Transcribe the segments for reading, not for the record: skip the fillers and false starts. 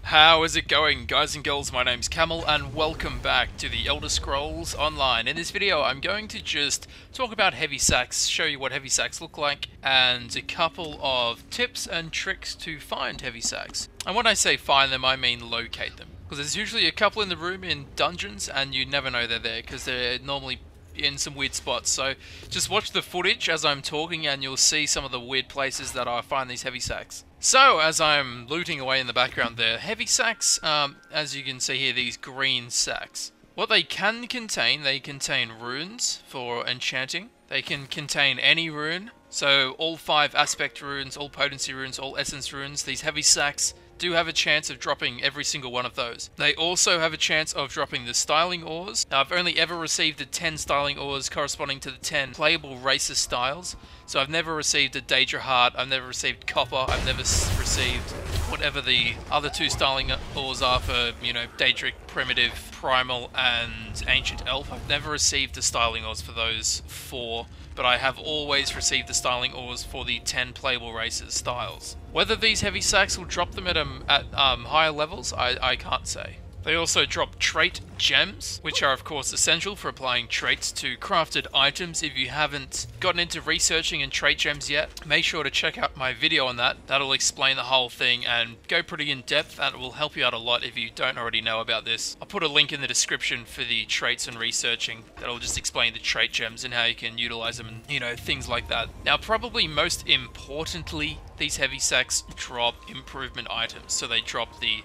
How is it going, guys and girls? My name's Camel and welcome back to the Elder Scrolls Online. In this video I'm going to just talk about heavy sacks, show you what heavy sacks look like, and a couple of tips and tricks to find heavy sacks. And when I say find them, I mean locate them. Because there's usually a couple in the room in dungeons and you never know they're there because they're normally in some weird spots. So just watch the footage as I'm talking and you'll see some of the weird places that I find these heavy sacks. So, as I'm looting away in the background there, heavy sacks, as you can see here, these green sacks. What they can contain, they contain runes for enchanting. They can contain any rune. So, all 5 aspect runes, all potency runes, all essence runes, these heavy sacks do have a chance of dropping every single one of those. They also have a chance of dropping the styling ores. Now, I've only ever received the 10 styling ores corresponding to the 10 playable racer styles. So I've never received a Daedra Heart, I've never received Copper, I've never received whatever the other 2 styling ores are for, you know, Daedric, Primitive, Primal, and Ancient Elf. I've never received the styling ores for those 4, but I have always received the styling ores for the 10 playable races styles. Whether these heavy sacks will drop them at higher levels, I can't say. They also drop trait gems, which are of course essential for applying traits to crafted items. If you haven't gotten into researching and trait gems yet, make sure to check out my video on that. That'll explain the whole thing and go pretty in depth, and it will help you out a lot if you don't already know about this. I'll put a link in the description for the traits and researching. That'll just explain the trait gems and how you can utilize them and, you know, things like that. Now, probably most importantly, these heavy sacks drop improvement items. So they drop the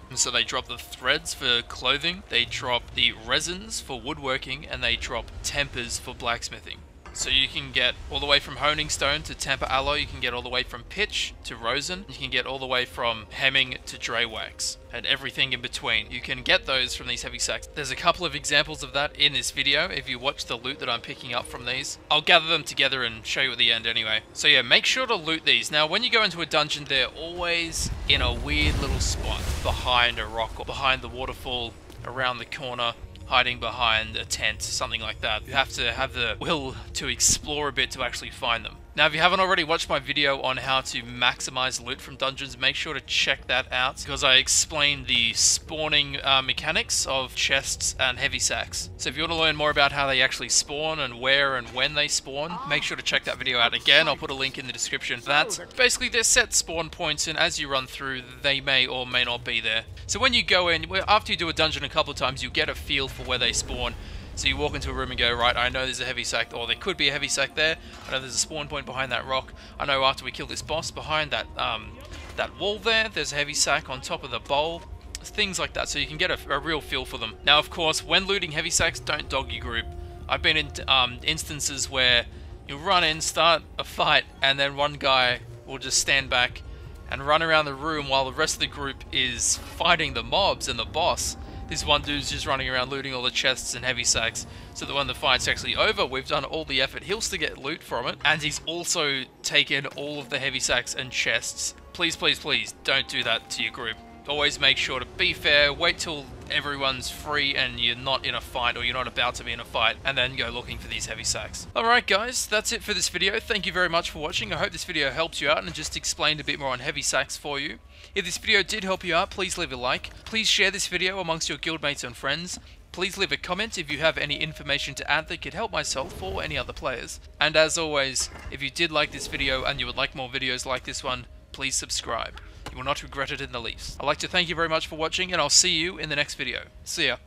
threads for clothing, they drop the resins for woodworking, and they drop tempers for blacksmithing. So you can get all the way from honing stone to temper alloy, you can get all the way from pitch to rosin, you can get all the way from hemming to dray wax, and everything in between. You can get those from these heavy sacks. There's a couple of examples of that in this video. If you watch the loot that I'm picking up from these, I'll gather them together and show you at the end anyway. So yeah, make sure to loot these. Now when you go into a dungeon, they're always in a weird little spot behind a rock or behind the waterfall, around the corner, hiding behind a tent, something like that. You have to have the will to explore a bit to actually find them. Now, if you haven't already watched my video on how to maximize loot from dungeons, make sure to check that out, because I explain the spawning mechanics of chests and heavy sacks. So if you want to learn more about how they actually spawn and where and when they spawn, make sure to check that video out. Again, I'll put a link in the description for that. Basically, they're set spawn points, and as you run through, they may or may not be there. So when you go in, after you do a dungeon a couple of times, you get a feel for where they spawn. So you walk into a room and go, right, I know there's a heavy sack, or there could be a heavy sack there. I know there's a spawn point behind that rock. I know after we kill this boss, behind that that wall there, there's a heavy sack on top of the bowl. Things like that, so you can get a real feel for them. Now, of course, when looting heavy sacks, don't dog your group. I've been in instances where you run in, start a fight, and then one guy will just stand back and run around the room while the rest of the group is fighting the mobs and the boss. This one dude's just running around looting all the chests and heavy sacks, so that when the fight's actually over, we've done all the effort. He'll still get loot from it, and he's also taken all of the heavy sacks and chests. Please, please, please, don't do that to your group. Always make sure to be fair, wait till everyone's free and you're not in a fight, or you're not about to be in a fight, and then go looking for these heavy sacks. Alright guys, that's it for this video. Thank you very much for watching. I hope this video helped you out and just explained a bit more on heavy sacks for you. If this video did help you out, please leave a like. Please share this video amongst your guildmates and friends. Please leave a comment if you have any information to add that could help myself or any other players. And as always, if you did like this video and you would like more videos like this one, please subscribe. You will not regret it in the least. I'd like to thank you very much for watching, and I'll see you in the next video. See ya.